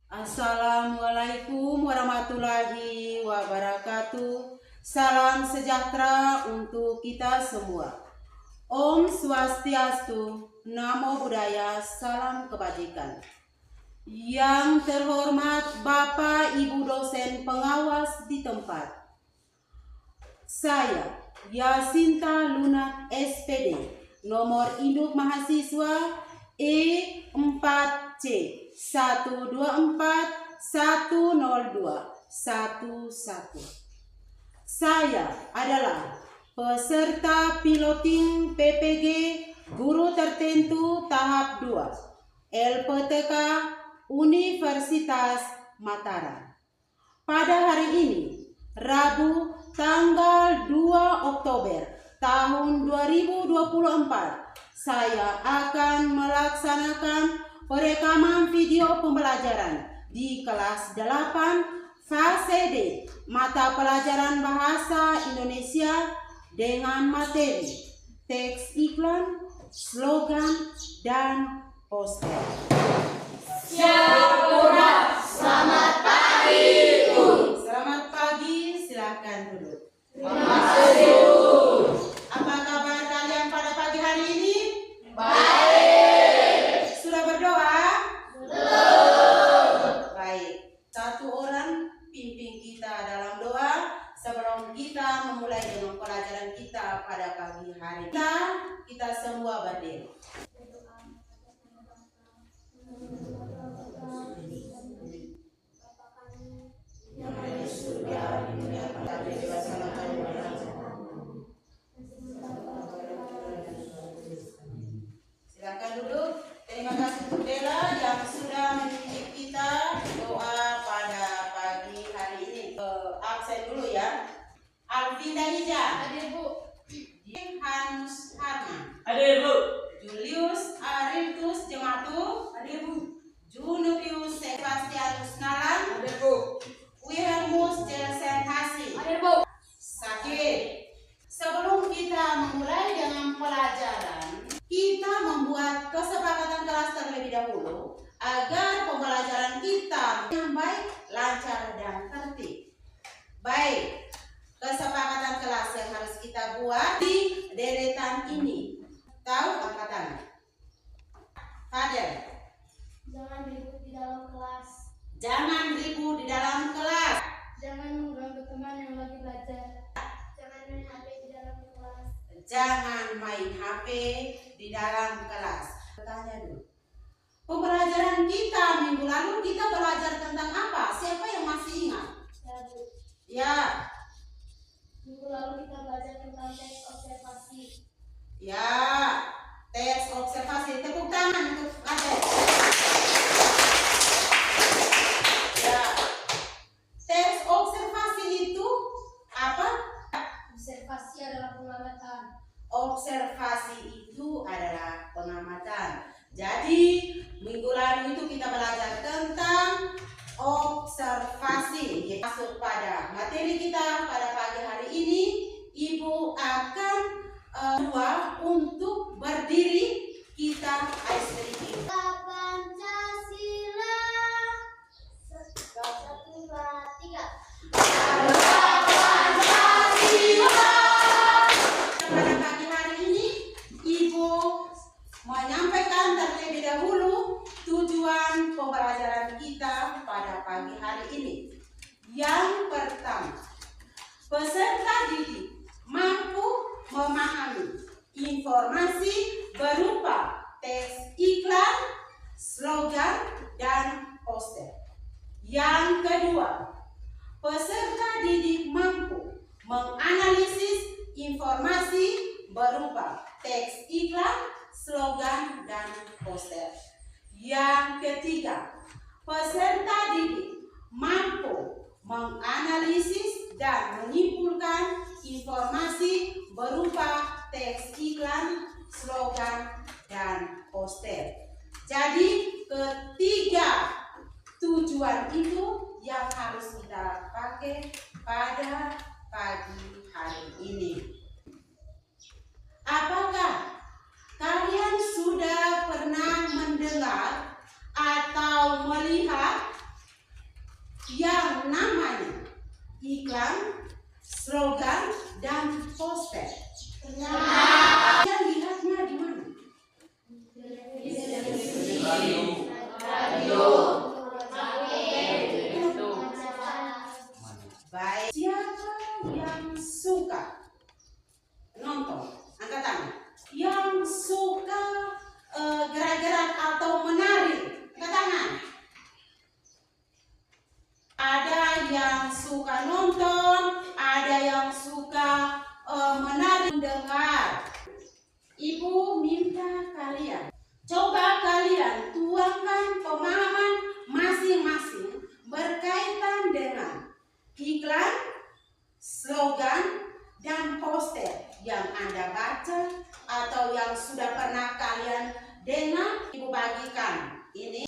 Assalamualaikum warahmatullahi wabarakatuh. Salam sejahtera untuk kita semua. Om Swastiastu, Namo Buddhaya, salam kebajikan. Yang terhormat Bapak Ibu dosen pengawas di tempat. Saya Yasinta Luna SPD, nomor induk mahasiswa E4C 124-102-11. Saya adalah peserta piloting PPG Guru Tertentu Tahap 2 LPTK Universitas Mataram. Pada hari ini, Rabu tanggal 2 Oktober tahun 2024, saya akan melaksanakan perekaman video pembelajaran di kelas 8 fase D mata pelajaran bahasa Indonesia dengan materi teks iklan, slogan, dan poster. Selamat pagi, Bu. Selamat pagi, silakan duduk. Terima kasih, Bu. Apa kabar kalian pada pagi hari ini? Baik. Sudah berdoa? Belum. Baik. Satu orang pimpin kita dalam doa sebelum kita memulai dengan pelajaran kita pada pagi hari. Kita semua berdiri. Silakan duduk. Terima kasih untuk Bella yang sudah memimpin kita doa pada pagi hari ini. Absen dulu ya. Alvinda Hija. Hadir, Bu. Hanus Harman. Hadir, Bu. Julius Arintus Jematu. Hadir, Bu. Junubius Sebastianus Nalan. Hadir, Bu. Wilhelmus Jelsen Hasi. Hadir, Bu. Sakit. Sebelum kita memulai dengan pelajaran, kita membuat kesepakatan kelas terlebih dahulu agar pembelajaran kita yang baik, lancar, dan tertib. Baik, kesepakatan kelas yang harus kita buat di deretan ini. Tahu angkatan? Fadel. Jangan ribut di dalam kelas. Jangan ribut di dalam kelas. Jangan mengganggu teman yang lagi belajar. Jangan main HP di dalam kelas. Jangan main HP di dalam kelas. Tanya dulu. Pembelajaran kita minggu lalu kita belajar tentang apa? Siapa yang masih ingat? Ya, Bu. Ya, Minggu lalu kita belajar tentang teks observasi. ya. Teks observasi. Tepuk tangan untuk Adel. Ya. Teks observasi itu apa? Observasi adalah pengamatan. Observasi itu adalah pengamatan. Jadi minggu lalu itu kita belajar tentang observasi. Masuk pada materi kita pada pagi hari ini, Ibu akan untuk berdiri kita ice breaking. Pancasila. 1, 2, 3. Pada pagi hari ini, Ibu menyampaikan terlebih dahulu tujuan pembelajaran kita pada pagi hari ini. Yang pertama, peserta didik mampu memahami informasi berupa teks iklan, slogan, dan poster. Yang kedua, peserta didik mampu menganalisis informasi berupa teks iklan, slogan, dan poster. Yang ketiga, peserta didik mampu menganalisis dan menyimpulkan informasi berupa teks iklan, slogan, dan poster. Jadi ketiga tujuan itu yang harus kita pakai pada pagi hari ini. Apakah kalian sudah pernah mendengar atau melihat kemudian dengan ibu bagikan ini.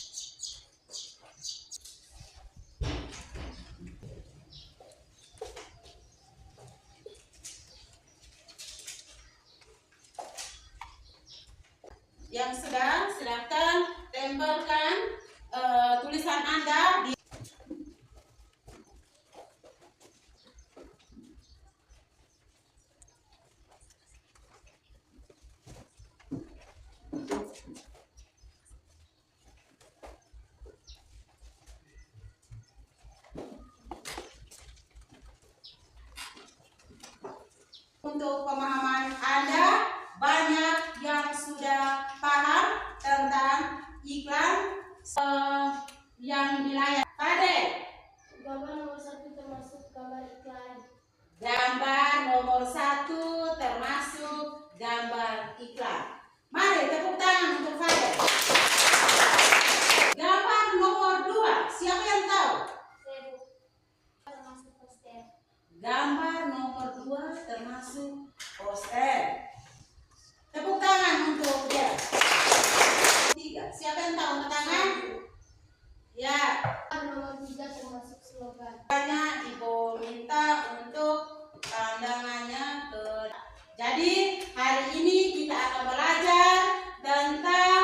Yang sedang, silakan tempelkan tulisan Anda di untuk pemahaman Anda. Banyak yang sudah paham tentang iklan yang dilayani. Pade, Gambar nomor 1 termasuk gambar iklan. gambar nomor 1 termasuk gambar iklan. Mari tepuk tangan untuk Fade. Gambar nomor 2, siapa yang tahu? Termasuk poster. Gambar nomor 2 termasuk poster. Tepuk tangan untuk dia. 3, siapa yang tahu angkat tangan? Ya, Gambar nomor 3 termasuk slogan. hanya Ibu minta untuk pandangannya ke. Jadi hari ini kita akan belajar tentang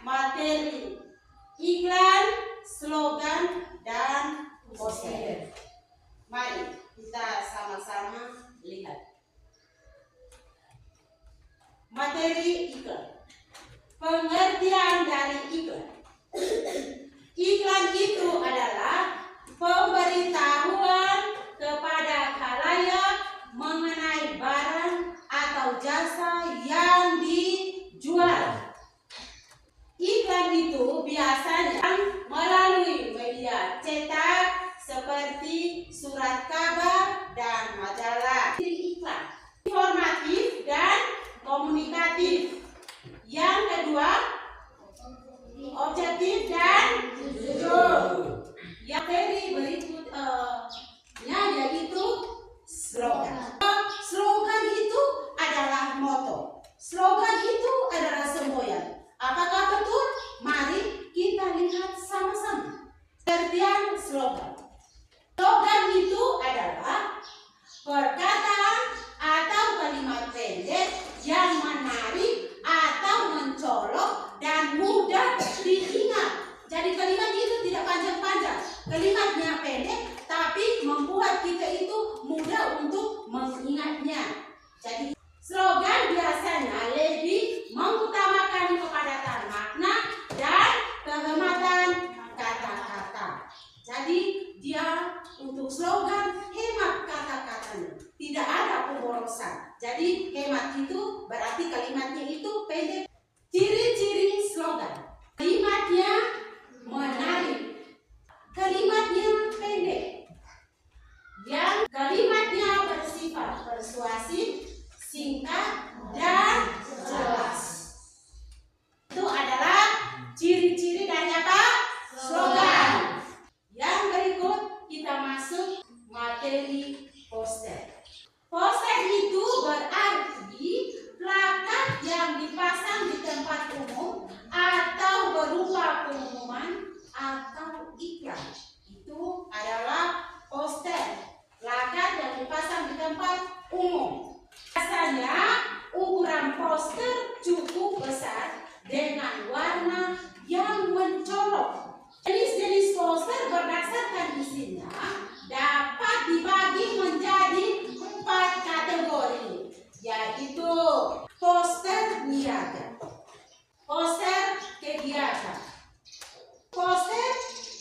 materi iklan, slogan, dan poster. Mari kita sama-sama lihat. Materi iklan. Pengertian dari iklan. Iklan itu adalah pemberitahuan kepada khalayak mengenai barang atau jasa yang dijual. Iklan itu biasanya melalui media cetak seperti surat kabar dan majalah. Iklan informatif dan komunikatif. Yang kedua, objektif dan jujur. Yang berikutnya yaitu slogan. Slogan itu adalah moto. Slogan itu adalah semboyan. Apakah betul? Mari kita lihat sama-sama. Pengertian slogan. Slogan itu adalah perkataan atau kalimat pendek yang menarik atau mencolok dan mudah diingat. Jadi kalimat itu tidak panjang-panjang. Kalimatnya pendek tapi membuat kita itu mudah untuk mengingatnya. Jadi slogan biasanya lebih mengutamakan kepadatan makna dan kehematan kata-kata. Jadi dia untuk slogan hemat kata-katanya. Tidak ada pemborosan. Jadi hemat itu berarti kalimatnya itu pendek. Ciri-ciri slogan. Kalimatnya menarik. Kalimatnya pendek. Yang kalimatnya bersifat persuasif, singkat, dan jelas. Itu adalah ciri-ciri dari apa? Slogan. Yang berikut kita masuk materi poster. Poster itu berarti plakat yang dipasang di tempat umum atau berupa pengumuman atau iklan. Itu adalah poster. Plakat yang dipasang di tempat umum. Biasanya ukuran poster cukup besar dengan warna yang mencolok. Jenis-jenis poster berdasarkan isinya dapat dibagi menjadi 4 kategori, yaitu poster niaga, poster kegiatan, poster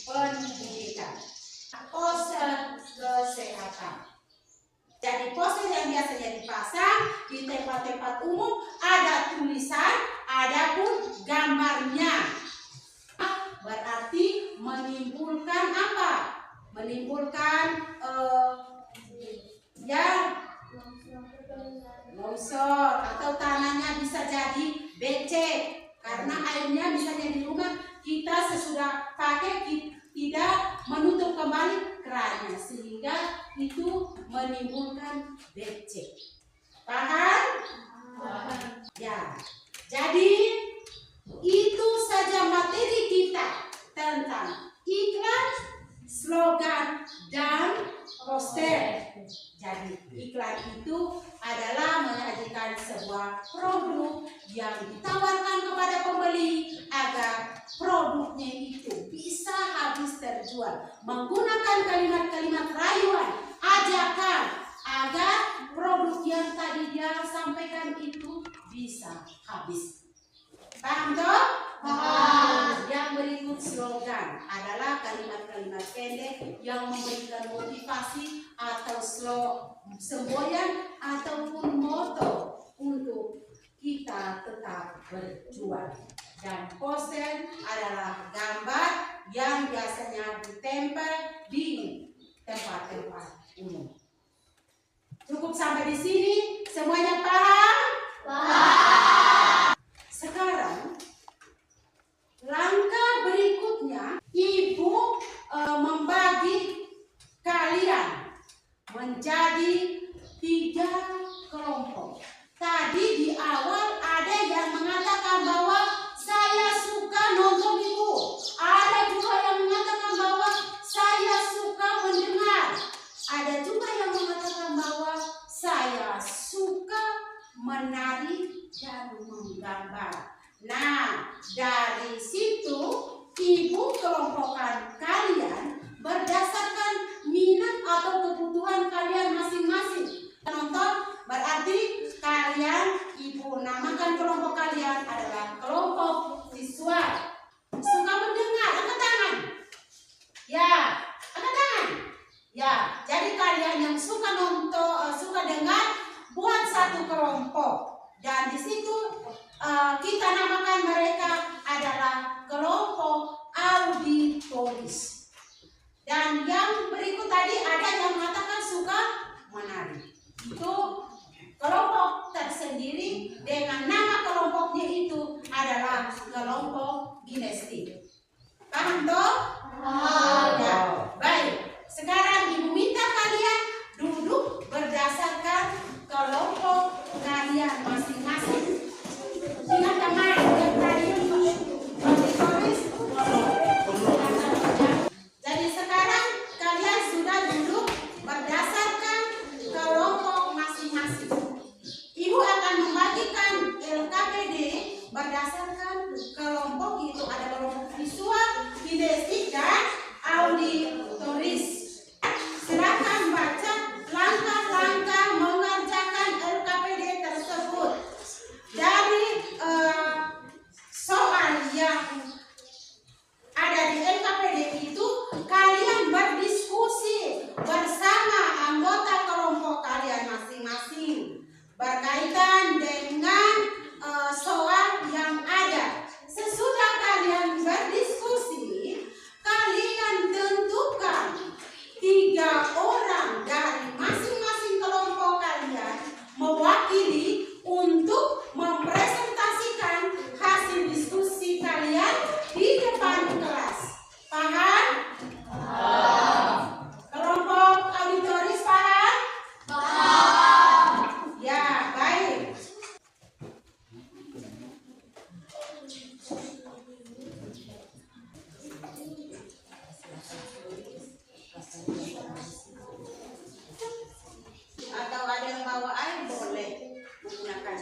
pendidikan, poster kesehatan. Jadi poster yang biasanya dipasang di tempat-tempat umum ada tulisan, adapun gambarnya. Berarti menimbulkan apa? Menimbulkan longsor atau tanahnya bisa jadi becek karena airnya misalnya di rumah kita sesudah pakai tidak menutup kembali kerannya sehingga itu menimbulkan becek. Paham? Ya. Jadi tawarkan kepada pembeli agar produknya itu bisa habis terjual. Menggunakan kalimat-kalimat rayuan, ajakan agar produk yang tadi dia sampaikan itu bisa habis. Paham toh? Paham. Yang berikut slogan adalah kalimat-kalimat pendek yang memberikan motivasi atau semboyan ataupun moto untuk kita tetap berjuang. Dan poster adalah gambar yang biasanya ditempel di tempat-tempat umum. Cukup sampai di sini, semuanya paham? Paham. Sekarang langkah berikutnya, Ibu membagi kalian menjadi 3 kelompok. Tadi di awal ada yang mengatakan bahwa saya suka nonton Ibu. Ada juga yang mengatakan bahwa saya suka mendengar. Ada juga yang mengatakan bahwa saya suka menari dan menggambar. Nah, dari situ Ibu kelompokkan kalian berdasarkan minat atau kebutuhan kalian masing-masing. Nonton berarti kalian Ibu namakan kelompok kalian adalah kelompok visual. Suka mendengar, angkat tangan. Ya, angkat tangan. Ya, jadi kalian yang suka nonton, suka dengar, buat satu kelompok. Dan di situ kita namakan mereka adalah kelompok auditoris. Dan yang berikut tadi ada yang mengatakan suka menari. Itu kelompok tersendiri dengan nama kelompoknya itu adalah kelompok ginestik. Paham toh? Paham. Ya, baik. Sekarang Ibu minta kalian duduk berdasarkan kelompok kalian masing-masing. Ingat teman yang tadi auditoris. Jadi sekarang kalian sudah duduk berdasarkan kelompok masing-masing. Ibu akan membagikan LKPD berdasarkan kelompok itu ada kelompok visual, kinestik dan auditoris. Silakan baca langkah-langkah mengerjakan LKPD tersebut. Dari soal yang ada di LKPD itu kalian berdiskusi bersama anggota kelompok kalian masing-masing berkaitan dengan soal yang ada. Sesudah kalian berdiskusi, kalian tentukan 3 orang dari masing-masing kelompok kalian mewakili untuk mempresentasikan hasil diskusi kalian di depan kelas. Paham? Paham. Kelompok auditoris paham? Paham. Ya, baik. Atau ada yang bawa air boleh menggunakan.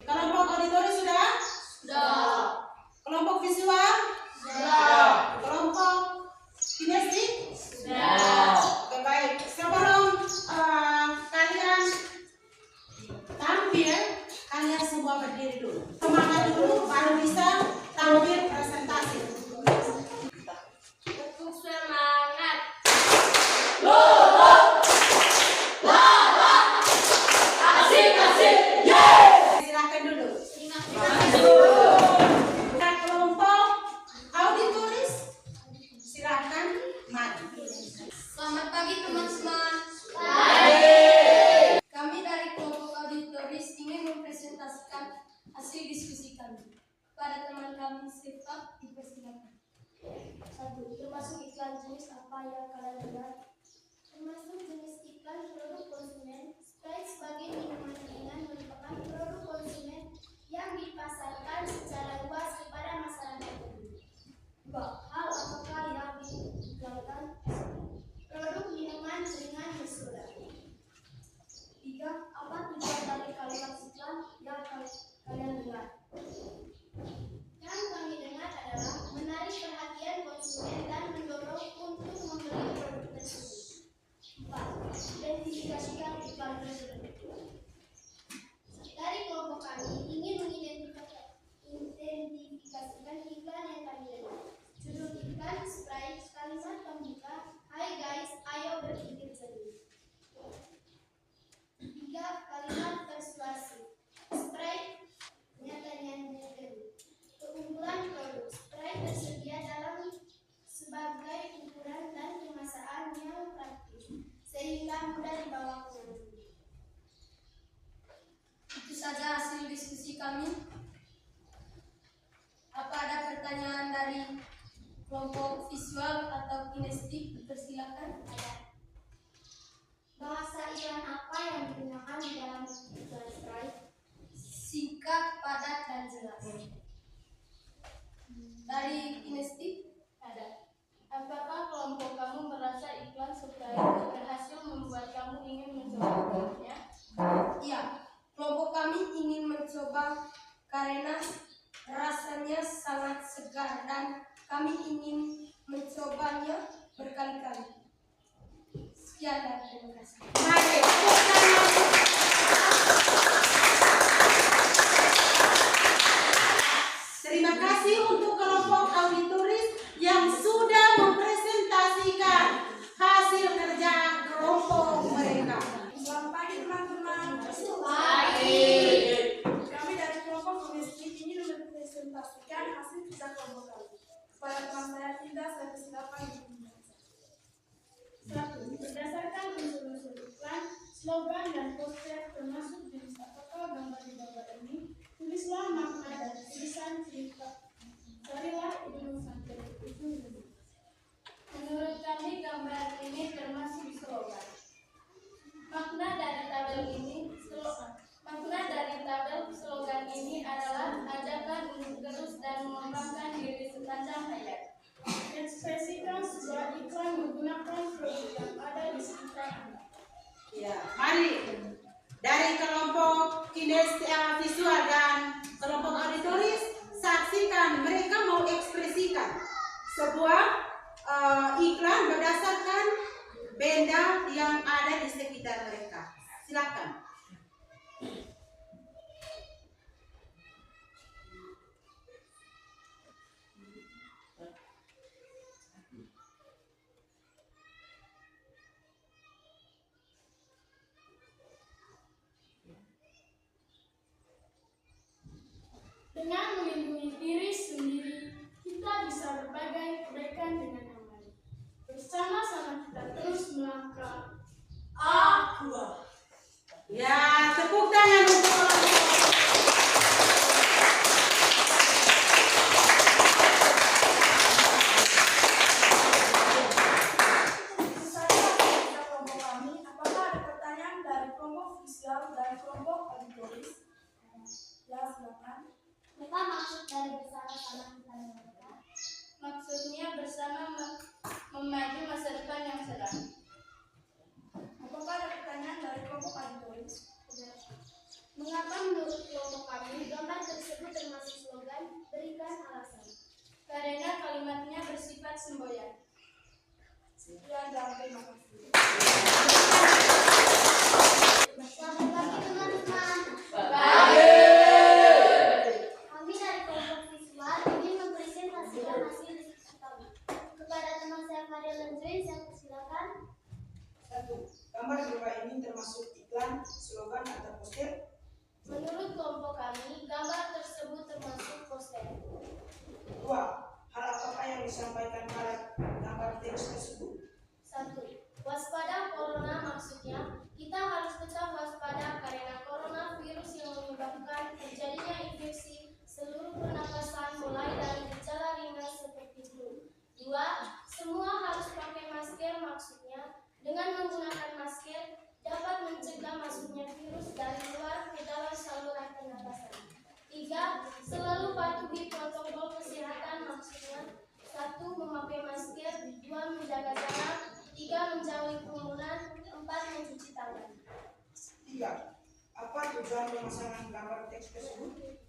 Kelompok auditoris sudah? Sudah. Kelompok visual? Sudah. Kelompok kinestik? Sudah. Oke, baik. Sebelum kalian tampil, kalian semua berdiri dulu. Semangat dulu, baru bisa tampil presentasi. Untuk semangat. Silakan dulu. Ingat. Kelompok auditoris, silakan maju. Selamat pagi teman-teman. Kami dari kelompok auditoris ingin mempresentasikan mempresentasikan hasil diskusi kami. Kepada teman kami, Sifat, dipersilakan. 1. Termasuk iklan jenis apa yang kalian dengar? Termasuk jenis iklan produk konsumen. Sprite sebagai minuman ringan merupakan produk konsumen yang dipasarkan secara luas kepada masyarakat umum. 2. Hal apakah yang diiklankan? Produk minuman ringan bersoda. 3. Apa tujuan dari kalimat iklan yang kalian dengar? Yang kami dengar adalah menarik perhatian konsumen dan mendorong untuk membeli produk tersebut. 4. Identifikasikan iklan tersebut. Dari kelompok kami ingin mengidentifikasikan iklan yang kami dengar. Judul iklan Sprite, kalimat pembuka, "Hai guys, ayo berpikir jernih." 3. Kalimat persuasif. Sprite nyatanya negeri. Keunggulan produk Sprite tersedia dalam sebagai ukuran dan kemasan yang praktis sehingga mudah dibawa kemana-mana. Itu saja hasil diskusi kami. Apa ada pertanyaan dari kelompok visual atau kinestik? Dipersilakan. Bahasa iklan apa yang digunakan di dalam iklan Sprite? Singkat, padat, dan jelas. Dari kinestik ada. Apakah kelompok kamu merasa iklan Sprite berhasil membuat kamu ingin mencobanya? Iya, kelompok kami ingin mencoba karena rasanya sangat segar dan kami ingin mencobanya berkali-kali. Sekian dan terima kasih. Mari, tepuk tangan. Terima kasih untuk kelompok auditoris yang sudah mempresentasikan hasil kerja kelompok mereka. Selamat pagi teman-teman. Pagi. Kami dari kelompok domestik ingin mempresentasikan hasil kerja kelompok kami. Kepada teman saya Tinda, saya persilakan untuk membaca. 1. Berdasarkan unsur-unsur iklan, slogan dan poster termasuk jenis apakah gambar di bawah ini, tulislah makna dan tulisan cerita. Carilah ujung sampai ujung ini. Menurut kami gambar ini termasuk slogan. Makna dari tabel slogan ini adalah ajakan untuk terus dan mengembangkan diri sepanjang hayat. Ekspresikan sebuah iklan menggunakan produk yang ada di sekitar Anda. Ya, mari dari kelompok kinestik visual dan kelompok auditoris saksikan mereka mau ekspresikan sebuah iklan berdasarkan benda yang ada di sekitar mereka. Silakan. Dengan melindungi diri sendiri, kita bisa berbagai kebaikan dengan aman. Bersama-sama kita terus melangkah. Aqua. Ya, tepuk tangan untuk kelompok. Itu saja hasil kerja kelompok kami. Apakah ada pertanyaan dari kelompok visual dan kelompok auditoris? Ya, silakan. Apa maksud dari bersama-sama kita melangkah? Maksudnya bersama memaju masa depan yang cerah. Apakah ada pertanyaan dari kelompok auditoris? Mengapa menurut kelompok kami gambar tersebut termasuk slogan? Berikan alasan. Karena kalimatnya bersifat semboyan. Sekian dan terima kasih. Selamat pagi teman-teman. Pagi. Kami dari kelompok visual ingin mempresentasikan hasil diskusi kami. Kepada teman saya Maria Lenjoy, saya persilakan. 1. Gambar di bawah ini termasuk iklan, slogan, atau poster? Menurut kelompok kami, gambar tersebut termasuk poster. 2. Hal apakah yang disampaikan pada gambar teks tersebut? 1. Waspada corona, maksudnya kita harus tetap waspada karena corona virus yang menyebabkan memakai masker, 2 menjaga jarak, 3 menjauhi kerumunan, 4 mencuci tangan. 3. Apa tujuan pemasangan gambar teks tersebut?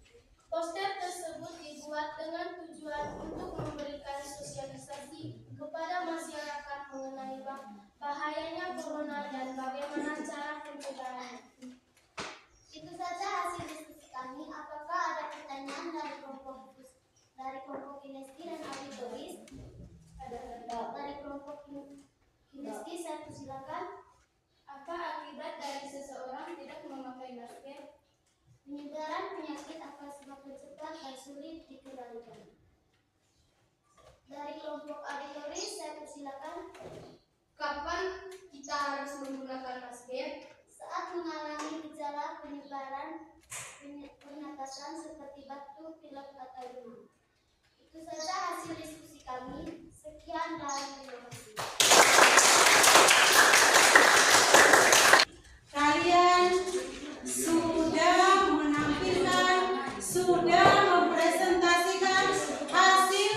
Poster tersebut dibuat dengan tujuan untuk memberikan sosialisasi kepada masyarakat mengenai bahayanya corona dan bagaimana cara pencegahannya. Itu saja hasil diskusi kami. Apakah ada pertanyaan dari kelompok Kineski dan auditoris? Dari kelompok Kineski, saya persilakan. Apa akibat dari seseorang tidak memakai masker? Penyebaran penyakit akan semakin cepat dan sulit dikendalikan. Dari kelompok auditoris, saya persilakan. Kapan kita harus menggunakan masker? Saat mengalami gejala penyebaran pernapasan seperti batuk, pilek, atau demam. Itu saja hasil diskusi kami. Sekian dan terima kasih. Kalian sudah menampilkan, sudah mempresentasikan hasil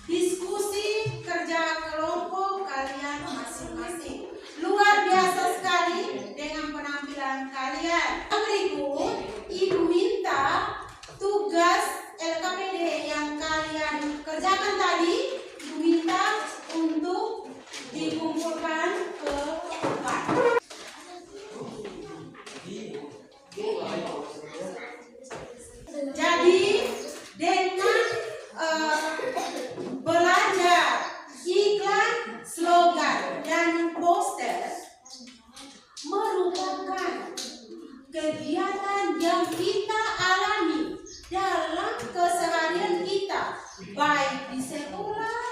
diskusi kerja kelompok kalian masing-masing. Luar biasa sekali dengan penampilan kalian. Berikut, Ibu minta tugas LKPD yang kalian kerjakan tadi, Ibu minta untuk dikumpulkan ke depan. Jadi dengan belajar iklan, slogan, dan poster merupakan kegiatan yang kita alami dalam keseharian kita, baik di sekolah,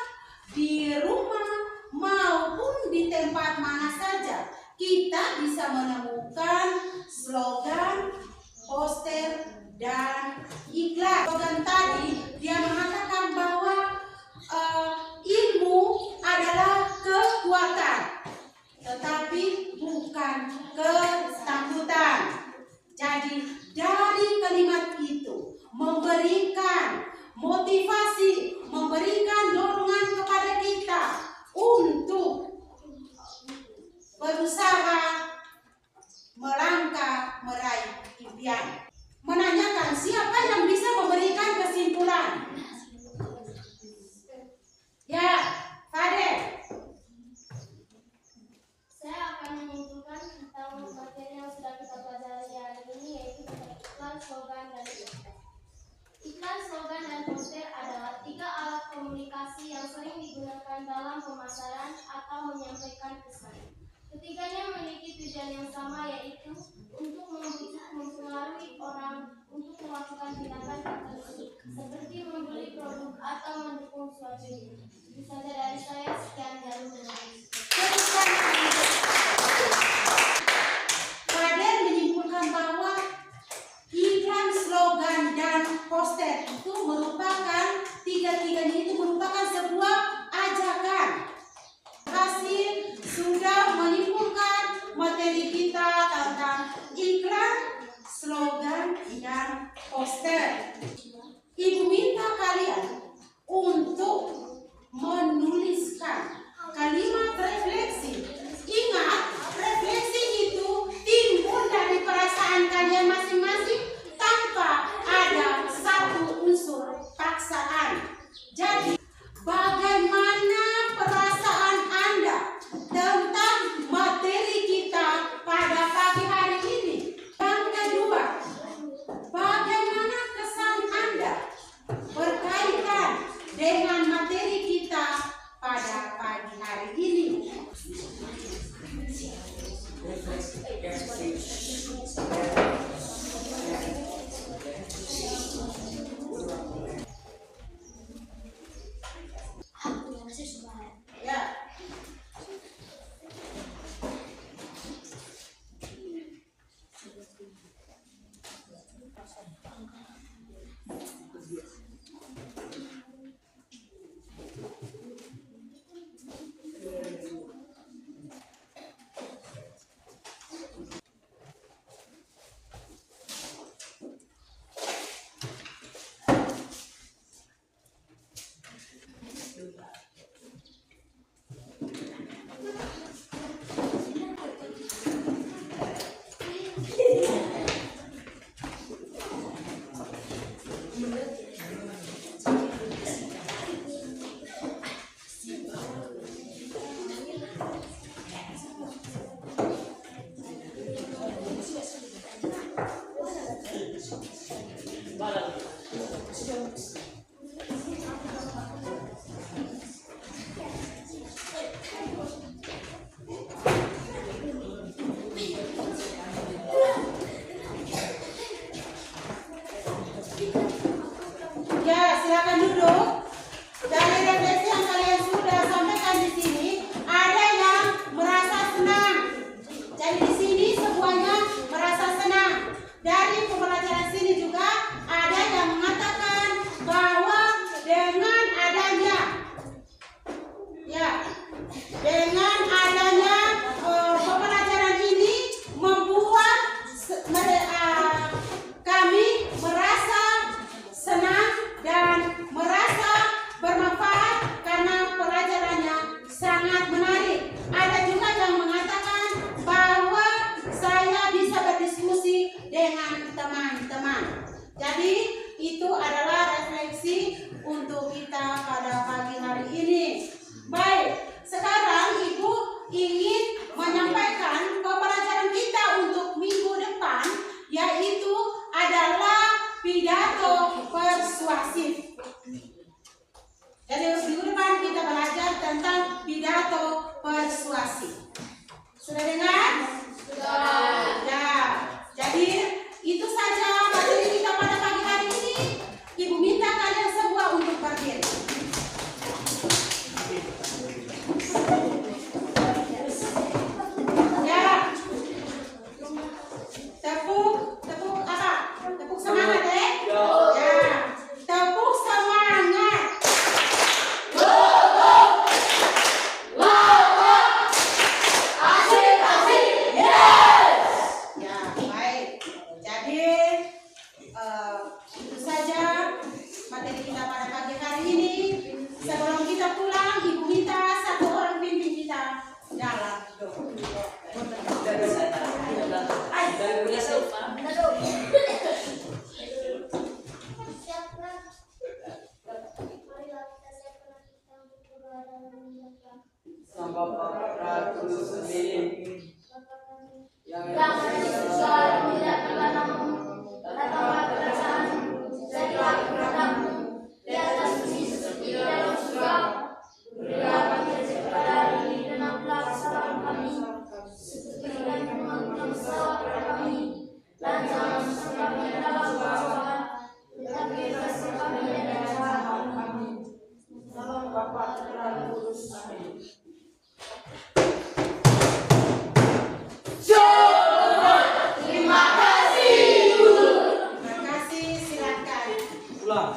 di rumah, maupun di tempat mana saja. Kita bisa menemukan slogan, poster, dan iklan. Slogan tadi dia mengatakan bahwa ilmu adalah kekuatan, tetapi bukan ketakutan. Jadi dari kalimat itu memberikan motivasi, memberikan dorongan kepada kita untuk berusaha melangkah meraih impian. Menanyakan siapa yang bisa memberikan kesimpulan? Ya, Fadel. Saya akan menyimpulkan tentang materi yang sudah kita pelajari hari ini, yaitu tentang iklan, slogan, dan poster. Iklan, slogan, dan poster adalah 3 alat komunikasi yang sering digunakan dalam pemasaran atau menyampaikan pesan. Ketiganya memiliki tujuan yang sama, yaitu untuk mempengaruhi orang untuk melakukan tindakan tertentu, seperti membeli produk atau mendukung suatu ide. Itu saja dari saya. Sekian dan terima kasih. Fadel menyimpulkan bahwa iklan, slogan, dan poster itu merupakan tiga-tiganya itu merupakan sebuah ajakan. Hasil sudah menyimpulkan materi kita tentang iklan, slogan, dan poster. Ibu minta kalian untuk menuliskan kalimat refleksi. Ingat, refleksi itu timbul dari perasaan kalian masing-masing tanpa ada satu unsur paksaan. Jadi, bagaimana perasaan Anda tentang materi kita pada pagi hari ini? Yang kedua, bagaimana Ya, silakan duduk. Dari refleksi yang kalian sudah sampaikan di sini, ada yang merasa senang. Jadi di sini semuanya merasa senang. Dari pembelajaran sini juga ada yang mengatakan bahwa dengan adanya pembelajaran ini membuat kami merasa senang dan merasa bermanfaat karena pelajarannya sangat menarik. Ada juga yang mengatakan bahwa saya bisa berdiskusi dengan teman-teman. Jadi itu adalah refleksi untuk kita pada pagi hari ini. Baik, sekarang Ibu ingin menyampaikan pembelajaran kita untuk minggu depan, yaitu adalah pidato persuasif. Jadi minggu depan kita belajar tentang pidato persuasif. Sudah dengar? Sudah. Ya. Jadi itu saja materi kita pada pagi hari ini. Ibu minta kalian semua untuk berdiri. Ya. Tepuk apa? Tepuk semangat ya. Tepuk semangat. Ya, baik. Jadi itu saja materi kita pada pagi hari ini. Sebelum kita pulang, Ibu minta satu orang pimpin kita jalan. Siapkan. Marilah kita siapkan kita untuk berdoa dan mengucapkan. Sama Bapak sendiri Bapa kami yang Yang ada di surga, dimuliakanlah namamu. Datanglah kerajaanmu, jadilah kehendakmu di atas bumi seperti di dalam surga. Berilah kami rezeki pada hari ini dan ampunilah kesalahan kami, seperti kami mengampuni kesalahan kepada kami. Dan jangan masukkan kami ke dalam pencobaan, tetapi bebaskan kami dari yang jahat. Amin. Nama Bapa dan Kudus. Amin. Terima kasih, silakan. Ulang.